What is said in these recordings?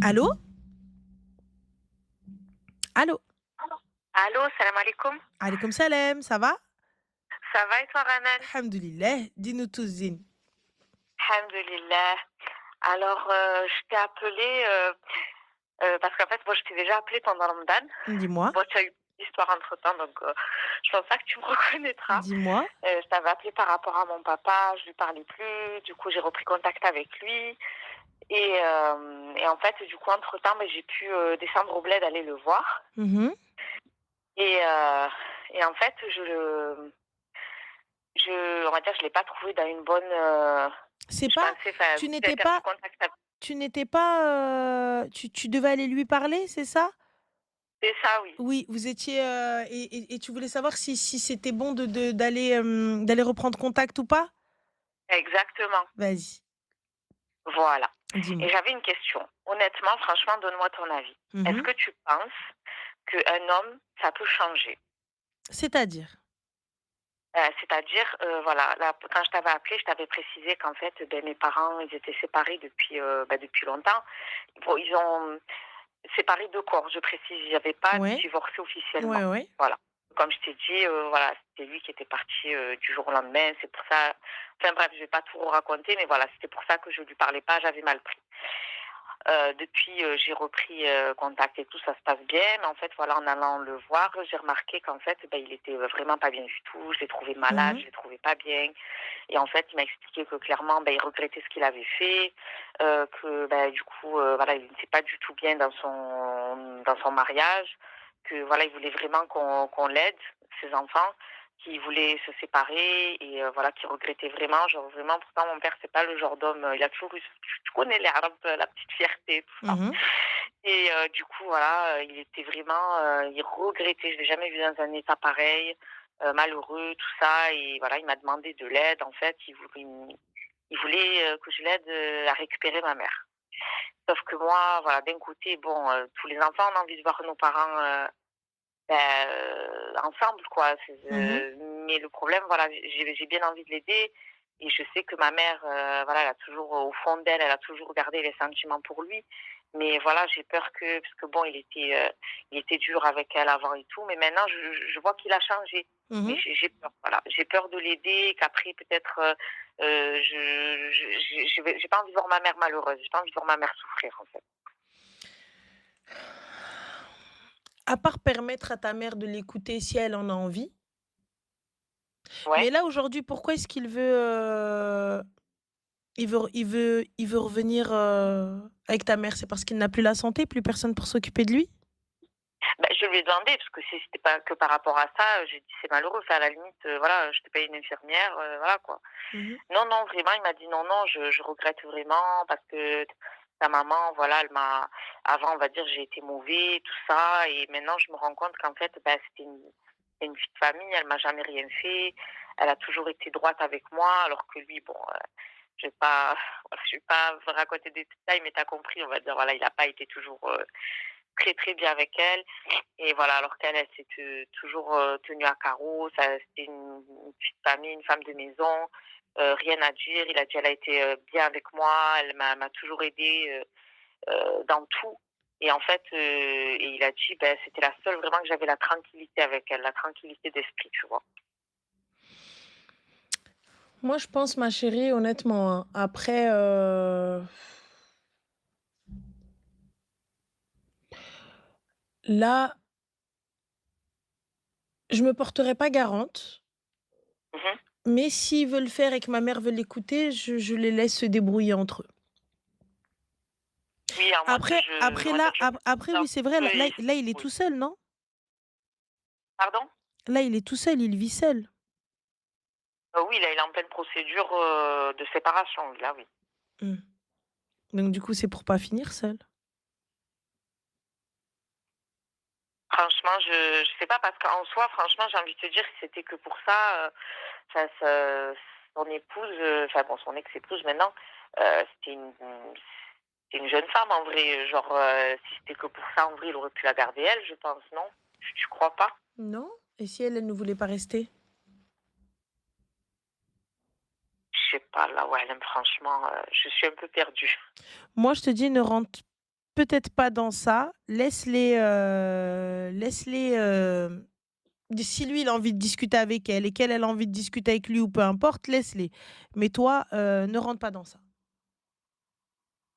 Allô? Allô? Allô, salam alaikum. Alaikum salam, ça va? Ça va et toi, Ranan? Alhamdoulilah, dis-nous tous zine. Alhamdulillah. Alors, je t'ai appelé parce qu'en fait, moi, je t'ai déjà appelé pendant Ramadan. Dis-moi, Bon, tu as eu une histoire entre-temps, donc je pense pas que tu me reconnaîtras. dis-moi. Je t'avais appelé par rapport à mon papa, je lui parlais plus. Du coup, j'ai repris contact avec lui. Et en fait, du coup, entre-temps, ben, j'ai pu descendre au bled, aller le voir. Mhm. Et, euh, et en fait, on va dire, je l'ai pas trouvé dans une bonne. C'est Je pas, pensais, enfin, vu tu que j'avais n'étais perdu pas, contact avec. tu n'étais pas, tu devais aller lui parler, c'est ça? C'est ça, oui. Oui, vous étiez, et tu voulais savoir si c'était bon d'aller reprendre contact ou pas? Exactement. Vas-y, Voilà. Et dis-moi. j'avais une question. Honnêtement, franchement, donne-moi ton avis. Est-ce Mhm. que tu penses qu'un homme, ça peut changer? C'est-à-dire? C'est-à-dire, voilà, là, quand je t'avais appelé, je t'avais précisé qu'en fait, ben, mes parents, ils étaient séparés depuis longtemps. Bon, ils ont séparé de corps, je précise. Ils n'avaient pas Ouais, divorcé officiellement. ouais, ouais. Voilà. Comme je t'ai dit, voilà, c'était lui qui était parti du jour au lendemain. C'est pour ça. Enfin bref, je vais pas tout raconter, mais voilà, c'était pour ça que je lui parlais pas. J'avais mal pris. Depuis, j'ai repris contact et tout, ça se passe bien. Mais en fait, voilà, en allant le voir, j'ai remarqué qu'en fait, ben, il était vraiment pas bien du tout. Je l'ai trouvé malade, Mhm. je l'ai trouvé pas bien. Et en fait, il m'a expliqué que clairement, ben, il regrettait ce qu'il avait fait, que ben, du coup, voilà, il n'était pas du tout bien dans son mariage, que voilà, il voulait vraiment qu'on l'aide, ses enfants, qu'il voulait se séparer et voilà, qu'il regrettait vraiment, genre vraiment. Pourtant, mon père, c'est pas le genre d'homme. Il a toujours eu, tu connais les Arabes, la petite fierté, tout ça. Mhm. Et du coup, voilà, il était vraiment, il regrettait. Je l'ai jamais vu dans un état pareil, malheureux, tout ça. Et voilà, il m'a demandé de l'aide. En fait, il voulait que je l'aide à récupérer ma mère. Sauf que moi, voilà, d'un côté, bon, tous les enfants ont envie de voir nos parents ensemble, quoi. Mhm. Mais le problème, voilà, j'ai bien envie de l'aider. Et je sais que ma mère, voilà, elle a toujours, au fond d'elle, elle a toujours gardé les sentiments pour lui. Mais voilà, j'ai peur que, parce que bon, il était dur avec elle avant et tout, mais maintenant, je vois qu'il a changé. Mais Mhm. j'ai peur, voilà. J'ai peur de l'aider, qu'après, peut-être, j'ai pas envie de voir ma mère malheureuse. J'ai pas envie de voir ma mère souffrir, en fait. À part permettre à ta mère de l'écouter si elle en a envie. Ouais. Mais là, aujourd'hui, pourquoi est-ce qu'il veut, il veut revenir, avec ta mère? C'est parce qu'il n'a plus la santé, plus personne pour s'occuper de lui? Bah, je lui ai demandé, parce que si c'était pas que par rapport à ça, j'ai dit: «C'est malheureux, enfin, à la limite, voilà, je te paye une infirmière, voilà, quoi». Mmh. Non, non, vraiment, il m'a dit: «Non, non, je regrette vraiment parce que ta maman, voilà, elle m'a avant, on va dire, j'ai été mauvais, tout ça et maintenant, je me rends compte qu'en fait, bah, c'est une fille de famille, elle m'a jamais rien fait. Elle a toujours été droite avec moi alors que lui, bon, je vais pas voilà, je vais pas raconter des détails, mais tu as compris, on va dire, voilà, il a pas été toujours, très, très bien avec elle et voilà, alors qu'elle, elle s'est toujours tenue à carreau. Ça, c'était une petite famille, une femme de maison, rien à dire. Il a dit, elle a été bien avec moi, elle m'a toujours aidé dans tout. Et en fait, et il a dit, ben, c'était la seule vraiment que j'avais la tranquillité avec elle, la tranquillité d'esprit, tu vois. Moi, je pense, ma chérie, honnêtement, hein, après, là, je me porterai pas garante, Mhm. mais s'ils veulent le faire et que ma mère veut l'écouter, je les laisse se débrouiller entre eux. Oui, à moins que Après on va dire, là, je pousse après un oui, petit c'est vrai, peu et là, il est oui. tout seul, non? Pardon? Là, il est tout seul, il vit seul. Oui, là, il est en pleine procédure de séparation, là, oui. Mmh. Donc du coup, c'est pour pas finir seul. Franchement, je sais pas parce qu'en soi, franchement, j'ai envie de te dire que c'était que pour ça, son épouse, enfin bon, son ex-épouse maintenant, c'était une jeune femme en vrai. Genre, si c'était que pour ça, en vrai, il aurait pu la garder elle, je pense, non? Tu crois pas? Non? Et si elle, elle ne voulait pas rester? Je sais pas, là, ouais, là, franchement, je suis un peu perdue. Moi, je te dis, ne rentre. peut-être pas dans ça, laisse-les, si lui, il a envie de discuter avec elle et qu'elle, elle a envie de discuter avec lui ou peu importe, laisse-les. Mais toi, ne rentre pas dans ça.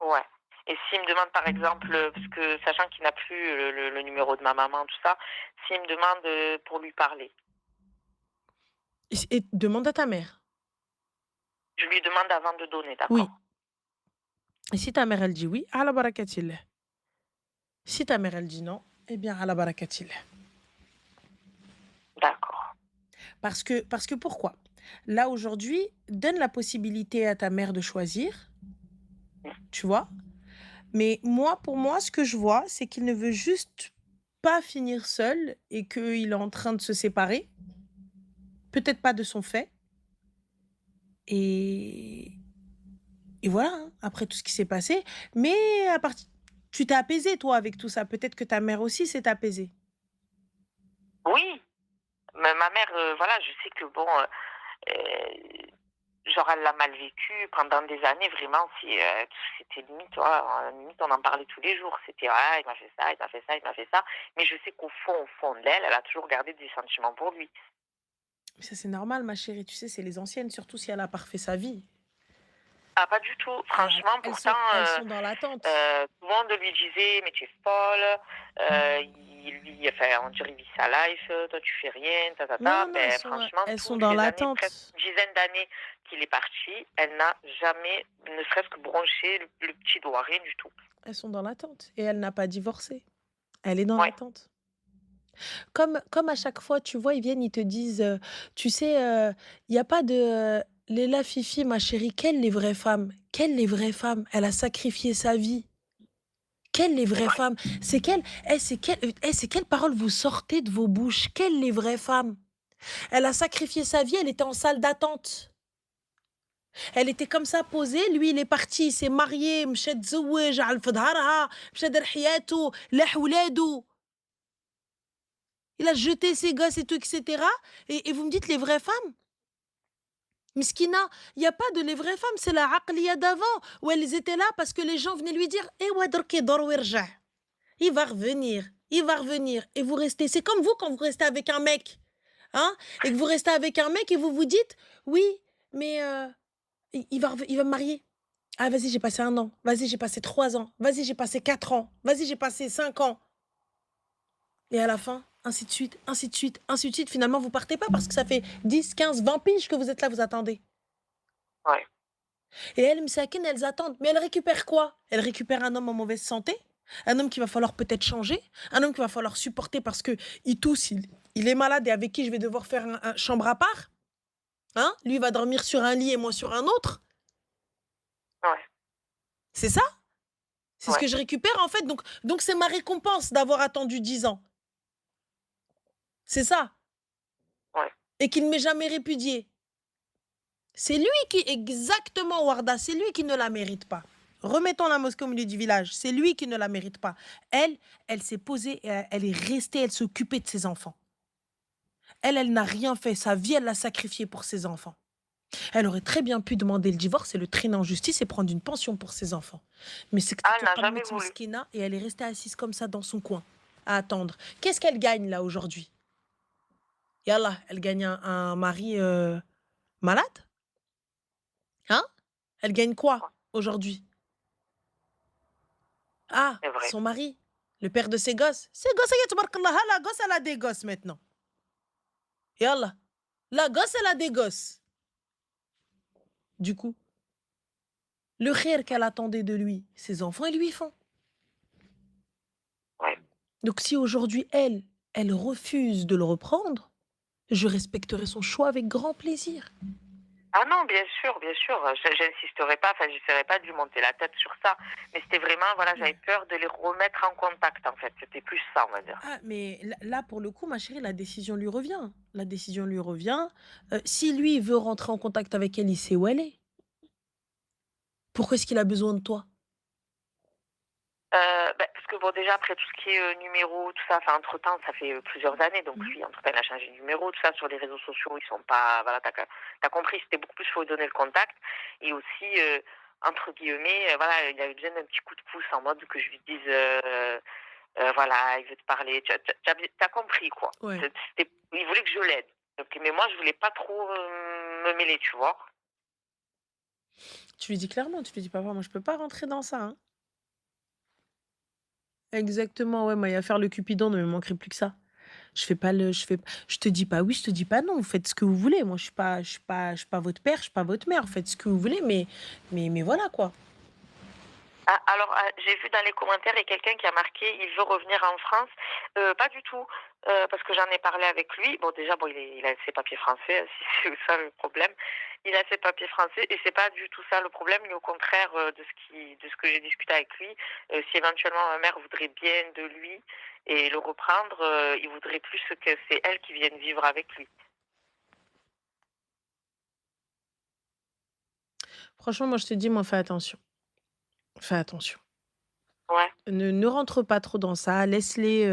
Ouais. Et s'il me demande, par exemple, parce que sachant qu'il n'a plus le numéro de ma maman, tout ça, s'il me demande, pour lui parler, Et demande à ta mère. je lui demande avant de donner, Oui. d'accord? Et si ta mère, elle dit oui, ala barakatillah. Si ta mère, elle dit non, eh bien, ala barakatillah. D'accord. Parce que pourquoi? Là, aujourd'hui, donne la possibilité à ta mère de choisir, Mmh. tu vois? Mais moi, pour moi, ce que je vois, c'est qu'il ne veut juste pas finir seul et qu'il est en train de se séparer. Peut-être pas de son fait. Et, et voilà, hein, après tout ce qui s'est passé. Mais à partir, tu t'es apaisé, toi, avec tout ça. Peut-être que ta mère aussi s'est apaisée. Oui, mais ma mère, voilà, je sais que bon, genre elle l'a mal vécu pendant des années, vraiment, c'était limite, tu vois, limite on en parlait tous les jours. C'était: «Ah, il m'a fait ça, il m'a fait ça, il m'a fait ça». Mais je sais au fond d'elle, elle a toujours gardé des sentiments pour lui. Mais ça, c'est normal, ma chérie. Tu sais, c'est les anciennes, surtout si elle a parfait sa vie. Ah, pas du tout. Ah, Franchement, elles pourtant, sont, elles sont dans l'attente. tout le monde lui disait: «Mais tu es folle», enfin, on dirait: «Il vit sa life, toi tu fais rien, ta ta ta». Non, non, Beh, franchement, elles sont toutes dans les années, presque l'attente. une dizaine d'années qu'il est parti, elle n'a jamais, ne serait-ce que bronché le petit doigt, rien du tout. Elles sont dans l'attente. Et elle n'a pas divorcé. Elle est dans Ouais, l'attente. Comme à chaque fois, tu vois, ils viennent, ils te disent, tu sais, il y a pas de, Léla Fifi, ma chérie, quelles les vraies femmes? Quelles les vraies femmes? Elle a sacrifié sa vie. Quelles les c'est vraies vrai. femmes? C'est quelles paroles vous sortez de vos bouches? Quelles les vraies femmes? Elle a sacrifié sa vie, elle était en salle d'attente. Elle était comme ça posée, lui il est parti, il s'est marié, مشى تزوج في ظهرها، مشى دار حياته، لاح ولاده. Il a jeté ses gosses et tout, etc. Et vous me dites les vraies femmes? Miskina, il y a pas de les vraies femmes, c'est la aqliya d'avant, où elles étaient là parce que les gens venaient lui dire: «Eh ouais, درك يدور ويرجع. Il va revenir, il va revenir». Et vous restez. C'est comme vous quand vous restez avec un mec, hein, et que vous restez avec un mec et vous vous dites: «Oui, mais il va me marier. Ah vas-y, j'ai passé 1 an. Vas-y, j'ai passé 3 ans. Vas-y, j'ai passé 4 ans. Vas-y, j'ai passé 5 ans». Et à la fin, ainsi de suite, ainsi de suite, ainsi de suite. Finalement, vous partez pas parce que ça fait 10, 15, 20 piges que vous êtes là, vous attendez. Ouais, Et elles, Msakine, elles attendent. Mais elles récupèrent quoi? Elles récupèrent un homme en mauvaise santé, un homme qu'il va falloir peut-être changer, un homme qu'il va falloir supporter parce que il tousse, il est malade et avec qui je vais devoir faire un chambre à part. Hein? Lui, il va dormir sur un lit et moi sur un autre. ouais, C'est ça? C'est ce ouais, que je récupère en fait. Donc c'est ma récompense d'avoir attendu 10 ans. C'est ça. ouais. Et qu'il ne m'ait jamais répudié. C'est lui qui, exactement, Warda, c'est lui qui ne la mérite pas. Remettons la mosquée au milieu du village. C'est lui qui ne la mérite pas. Elle s'est posée, et elle est restée, elle s'est occupée de ses enfants. Elle n'a rien fait. Sa vie, elle l'a sacrifiée pour ses enfants. Elle aurait très bien pu demander le divorce et le traîner en justice et prendre une pension pour ses enfants. Mais c'est que Ah, elle tu n'a as jamais voulu. Skina et elle est restée assise comme ça dans son coin, à attendre. Qu'est-ce qu'elle gagne là aujourd'hui? Yallah, elle gagne un mari malade? Hein? Elle gagne quoi Ouais, aujourd'hui? Ah, c'est vrai. son mari, le père de ses gosses. Ses gosses, ça y est, tabarakallah, la gosse, elle a des gosses maintenant. Yallah, la gosse, elle a des gosses. Du coup, le khair qu'elle attendait de lui, ses enfants, ils lui font. Ouais. Donc si aujourd'hui, elle refuse de le reprendre, je respecterai son choix avec grand plaisir. Ah non, bien sûr, j'insisterai pas, enfin, j'essaierai pas de lui monter la tête sur ça. Mais c'était vraiment, voilà, j'avais peur de les remettre en contact, en fait. C'était plus ça, on va dire. Ah, mais là, pour le coup, ma chérie, la décision lui revient. La décision lui revient. Si lui veut rentrer en contact avec elle, il sait où elle est. Pourquoi est-ce qu'il a besoin de toi? Parce que bon, déjà, après tout ce qui est, numéro, tout ça, enfin, entre-temps, ça fait, plusieurs années, donc Mhm. lui, entre-temps, il a changé de numéro, tout ça, sur les réseaux sociaux, ils sont pas, voilà, tu compris, c'était beaucoup plus, faut lui donner le contact et aussi, entre guillemets, voilà, il avait besoin d'un petit coup de pouce en mode que je lui dise, voilà, il veut te parler. Tu as compris quoi. Ouais. Il voulait que je l'aide. Donc mais moi je voulais pas trop, me mêler, tu vois? Tu lui dis clairement, tu lui dis: «Papa, moi je peux pas rentrer dans ça, hein». Exactement, ouais, moi, il y a faire le cupidon, ne me manquerait plus que ça. Je te dis pas oui, je te dis pas non, vous faites ce que vous voulez. Moi, je suis pas votre père, je suis pas votre mère, faites ce que vous voulez, mais voilà, quoi. Ah, alors, j'ai vu dans les commentaires, il y a quelqu'un qui a marqué: «Il veut revenir en France». Pas du tout, parce que j'en ai parlé avec lui. Bon, déjà, bon, il a ses papiers français, si c'est ça le problème. Il a ses papiers français et c'est pas du tout ça le problème, mais au contraire, de ce que j'ai discuté avec lui, si éventuellement ma mère voudrait bien de lui et le reprendre, il voudrait plus que c'est elle qui vienne vivre avec lui. Franchement, moi, je te dis, moi, fais attention. Fais attention. Ouais, Ne rentre pas trop dans ça, laisse-les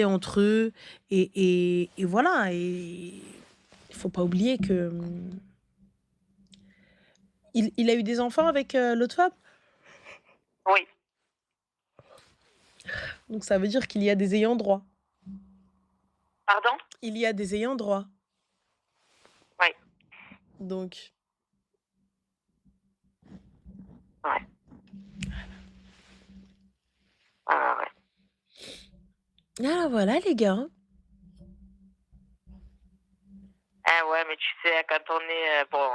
entre eux et voilà et il faut pas oublier que, il a eu des enfants avec, l'autre femme? oui. Donc ça veut dire qu'il y a des ayants droit. Pardon? Il y a des ayants droit. Oui, Donc ouais. Ouais, ouais, ouais. ah voilà les gars, hein. Ah ouais, mais tu sais, quand on est, bon,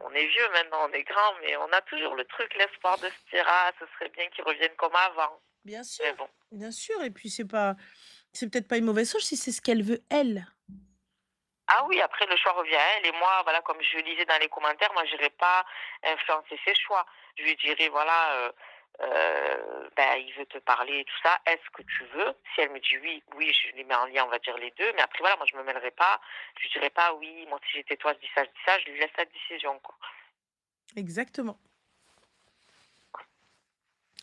on est vieux maintenant, on est grand, mais on a toujours le truc, l'espoir de se dire: «Ah, ce serait bien qu'ils reviennent comme avant». Mais bon. Bien sûr et puis c'est peut-être pas une mauvaise chose si c'est ce qu'elle veut elle. Ah oui, après le choix revient à elle et moi, voilà, comme je le disais dans les commentaires, moi j'irai pas influencer ses choix. Je lui dirai voilà, ben, il veut te parler et tout ça, est-ce que tu veux? Si elle me dit oui, oui, je les mets en lien, on va dire les 2. Mais après voilà, moi je me mêlerai pas, je lui dirai pas: «Oui, moi si j'étais toi, je dis ça», je lui laisse la décision, quoi. Exactement.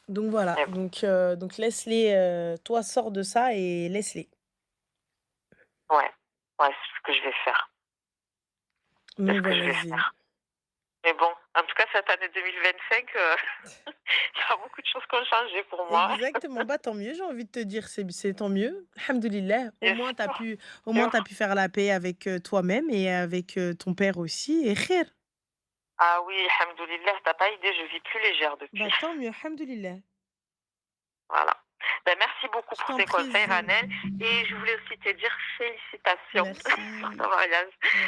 Donc voilà, Mais bon, donc laisse-les, toi sors de ça et laisse-les. ouais, ouais, c'est ce que je vais faire, c'est ce Donc que je voilà vais Zine. faire. Mais bon, en tout cas cette année 2025, il y a beaucoup de choses qui ont changé pour moi. Exactement, bah, tant mieux, j'ai envie de te dire, c'est tant mieux. Alhamdoulilah, Bien au moins tu sûr. pu faire la paix avec, toi-même et avec, ton père aussi et khir. Ah oui, alhamdoulilah, tu pas idée, je vis plus légère depuis. Bah, tant mieux, alhamdoulilah. Voilà. Ben, merci beaucoup Je pour t'en tes prie conseils, Zine. Ranel. Et je voulais aussi te dire félicitations pour Merci, ton mariage.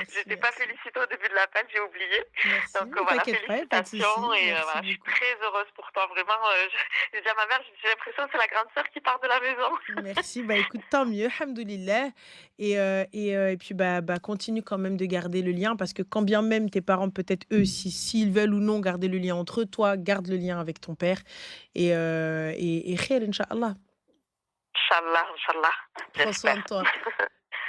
Je t'ai pas merci, félicité au début de l'appel, j'ai oublié. merci. Donc Mais voilà, t'inquiète pas, y a pas de félicitations. souci. Et Merci voilà, je suis beaucoup. très heureuse pour toi. Vraiment, j'ai dit à ma mère, j'ai l'impression que c'est la grande sœur qui part de la maison. Merci, bah, écoute, tant mieux, alhamdoulilah et puis, bah, continue quand même de garder le lien parce que quand bien même tes parents, peut-être eux, s'ils veulent ou non garder le lien entre eux, toi, garde le lien avec ton père et khir, inch'Allah. Inch'Allah, Inch'Allah, Prends soin de j'espère. toi.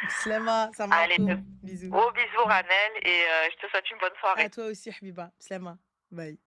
Slama, Allez, samartou. Bisous. gros bisous, Ranel. Et je te souhaite une bonne À soirée. toi aussi, habiba. Slama. Bye.